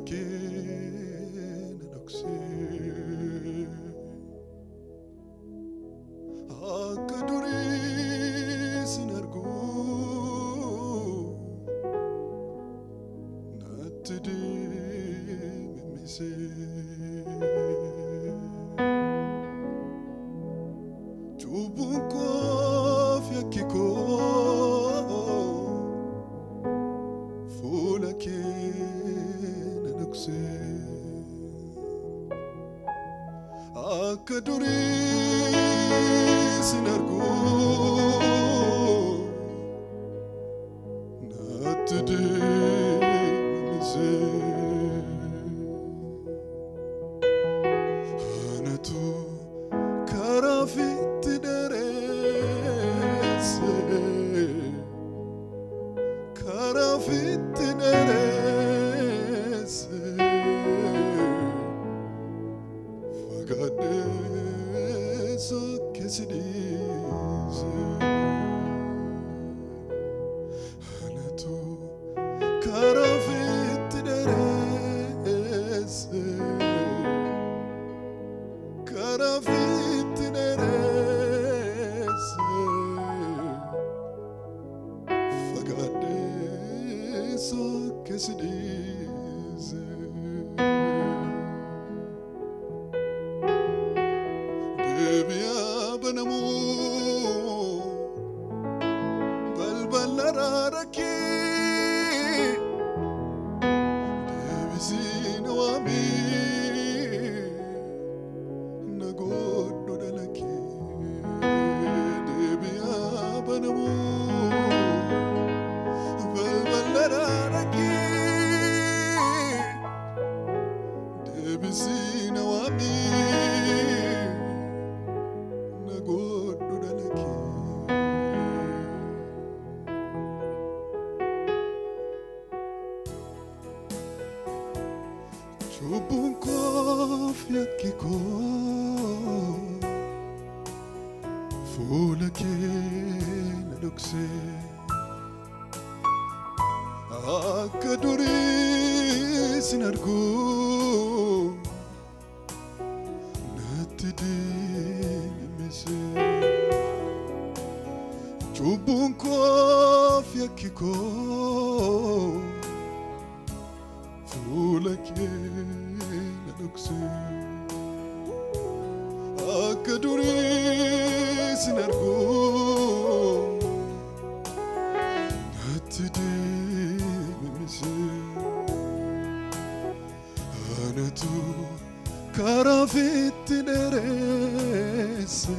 kee na dhoksee akka durii sin arguu natti deemisee cubbuun koo fi yakki koo fuula kee na dhoksee akka durii sin arguu natti deemisee anatu karaa fitti dheeresse karaa fitti dheeresse fagaadhee sokkesi dhiise anatu karaa fitti dheeresse karaa fitti dheeresse fagaadhee sokkesi dhiise deebi'aa banamuu balbala rarakee deebisii na waamii na godhu dhalakee deebi'aa banamuu balbala rarakee deebisii na waamii na godhu dhalakee cubbuun koo fi yakki koo fuula kee na dhoksee akka durii sin arguu natti deemisee cubbuun koo fi yakki koo fuula kee na dhoksee akka durii sin arguu natti deemisee anatu karaa fitti dheeresse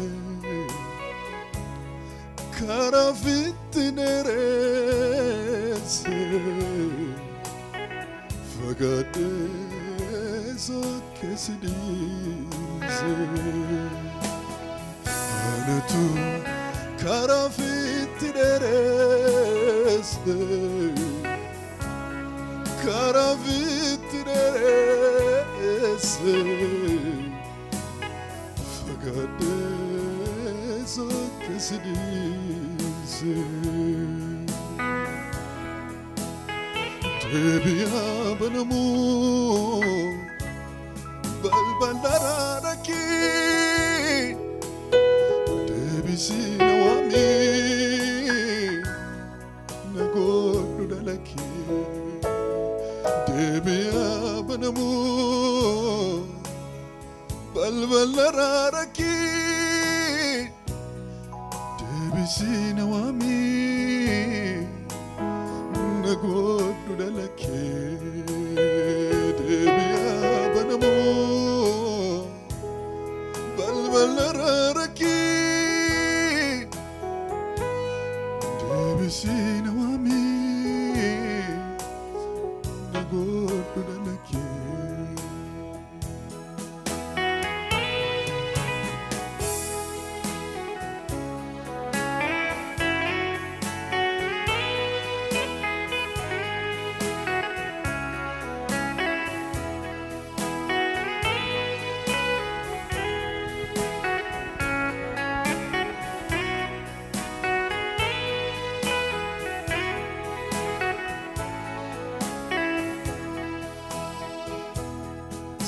karaa fitti dheeresse fagaadhee sokkesi dhiise anatu karaa fitti dheeresse karaa fitti dheeresse fagaadhee sokkesi dhiise deebi'aa banamuu balbala rarakee deebisii na waamii na godhu dhalakee deebi'aa banamuu balbala rarakee deebisii na waamii na godhu dhalakee deebi'aa banamuu balbala rarakee deebisii na waamii na godhu dhalakee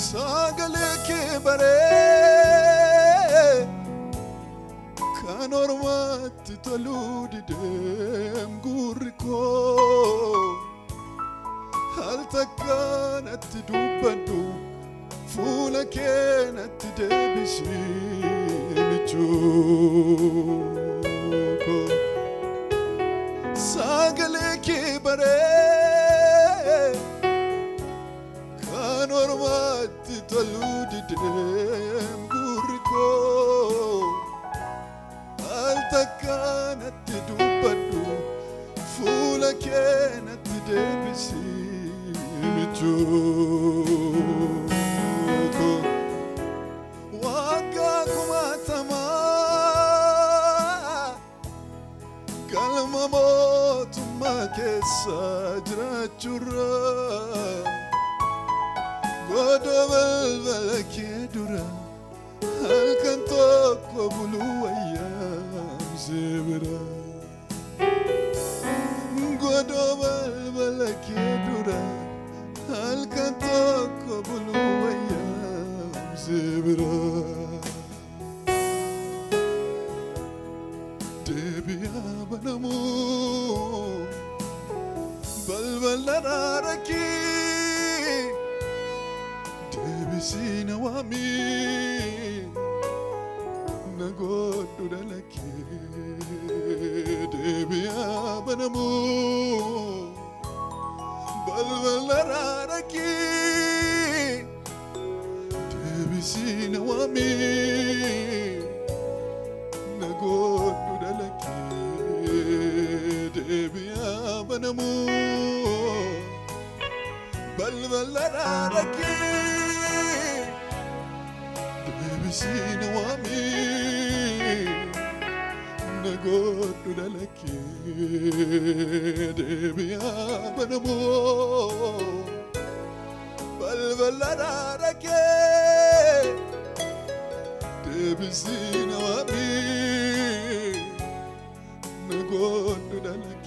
Sagale ke bare kanormat toludi dem guriko hal takanat dubadu fula kenat debisi michuko sagale ke bare kanormat toludi dem guriko كانت تدوبدو فولا كانت تدبسي متوكو وقاكم اتما كلمة موت ما كسا جرات جرا قدو بلبلك يدورا هل كنتوك وبلو أيام زبرا قدو بلبلك يدورا هل كنتوك وبلو أيام زبرا دبي يا بنمو بلبل ناركي دبي سينا وامي نقول لك دبي يا بنمو بلبل راركي دبي سينا وامي نقول لك دبي يا بنمو بلبل راركي دبي سينا وامي نقول لك دبي يا بنمو بلبل راركي دبي سينا وامي نقول لك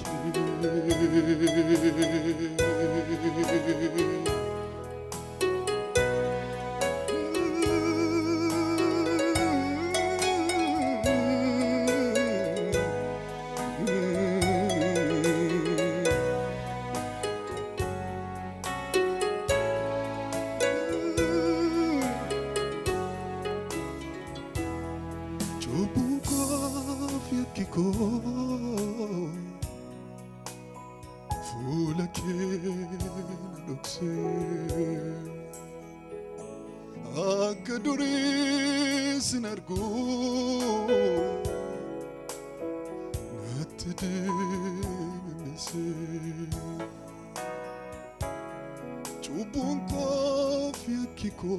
فولا كينا نكسي أكدوري سنرجو نتدي نسي جوبون كوفيا كيكو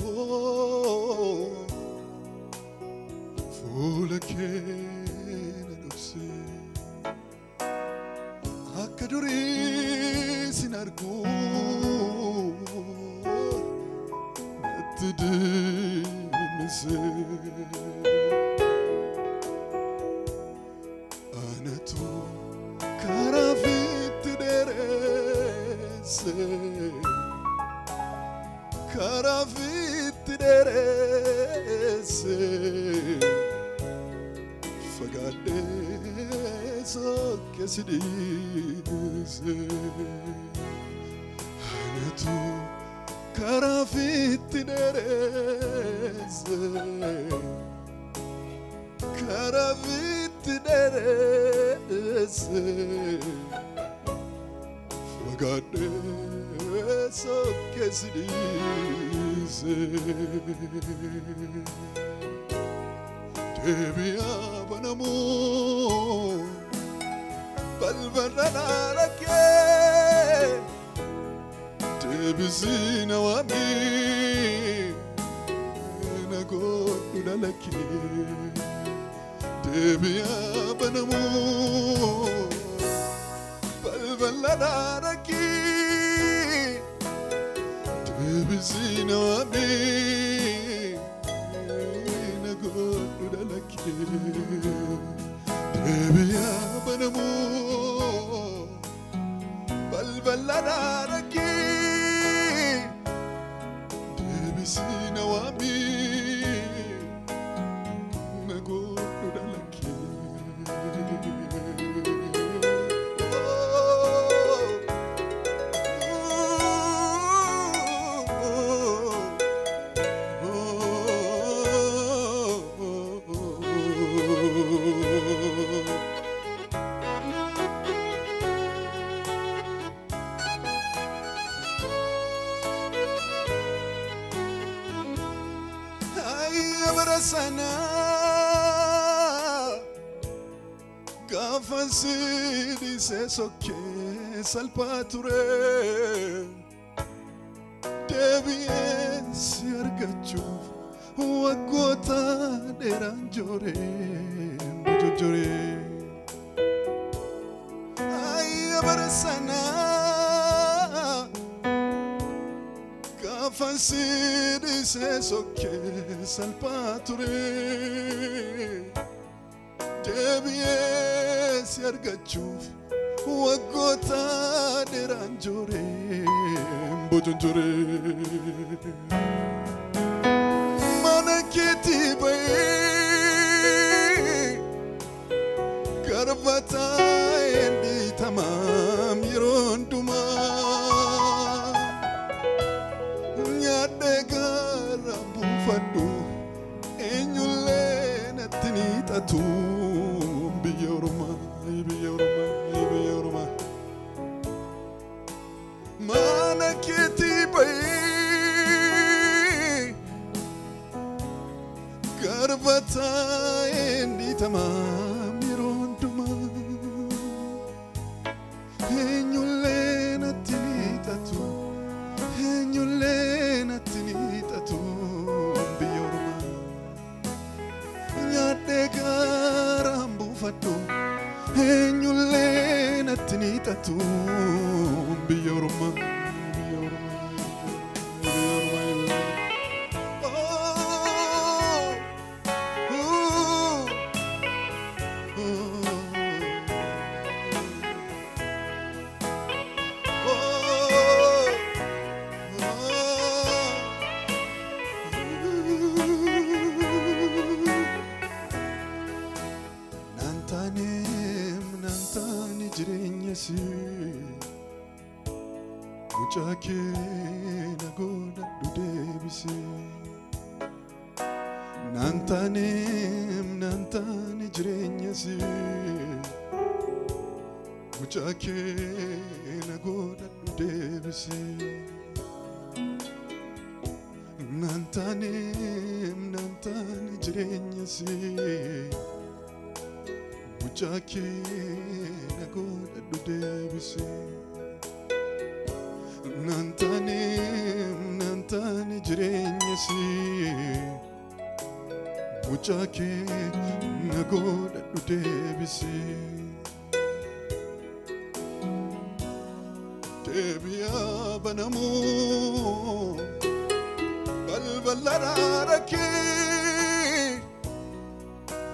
فولا كينا نكسي أكدوري سنرجو نتدي نسي أنا تو كرافيت درسي كرافيت درسي فقديسو كسديسي أنا تو كرافيت درسي كرافيت درسي فقديسو كسديسي دبي يا بنمو بلبل راركي دبي سينا وامي نقول لك دبي يا بنمو بلبل راركي دبي سينا وامي نقول لك دبي يا بنمو بلبل راركي دبي سينا برسنا Gafasidi se soke salpature Devies yargachu Wagota deranjore Bojore Ay barasana Gafasidi se soke salpature Devies yargachuuf waggoota dheeraan jooree bojjore mana keetii bahee garbataa endi tamaam yeroo hundumaa nyaadhee gara buufadhu eenyullee natti ni xatu. Mana keetii bahee garbataa endi tamaam yeroo hundumaa eenyullee natti ni xatu eenyullee natti ni xatu biyya ormaa nyaadhee garaan buufadhu eenyullee natti ni xatu biyya ormaa Mucakee nagoona dudeebise nantaane jireenyasi mucakee nagoona dudeebise nantaane jireenyasi mucakee nagoona dudeebise Nantane jireenyasi mucakee nagoona dudeebise deebi'aa banamuu balbala rakkee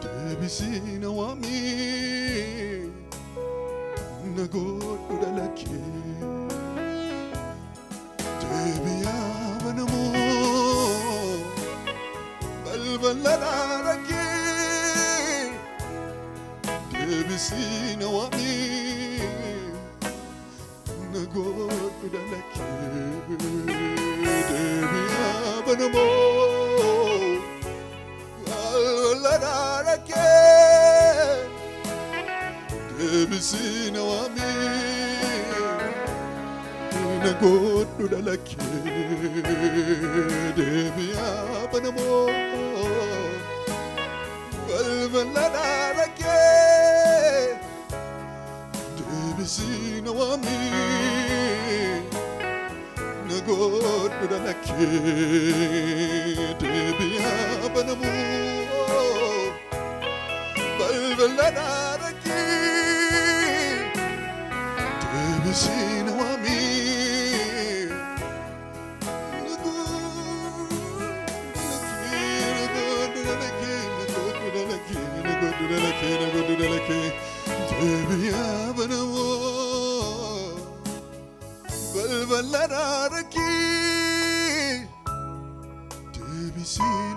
deebisii na waamii nagoona dhalakee Deebi'aa banamuu balbala rakkee deebisii na waamii nagoona dhalakee deebi'aa banamuu balbala rakkee deebisii na waamii nagoona dhalakee deebi'aa banamuu balbala rakkee deebisii na waamii nagoona dhalakee deebi'aa banamuu balbala rakkee deebisii na waamii Deebi'aa banamuu balbala rakkee deebisii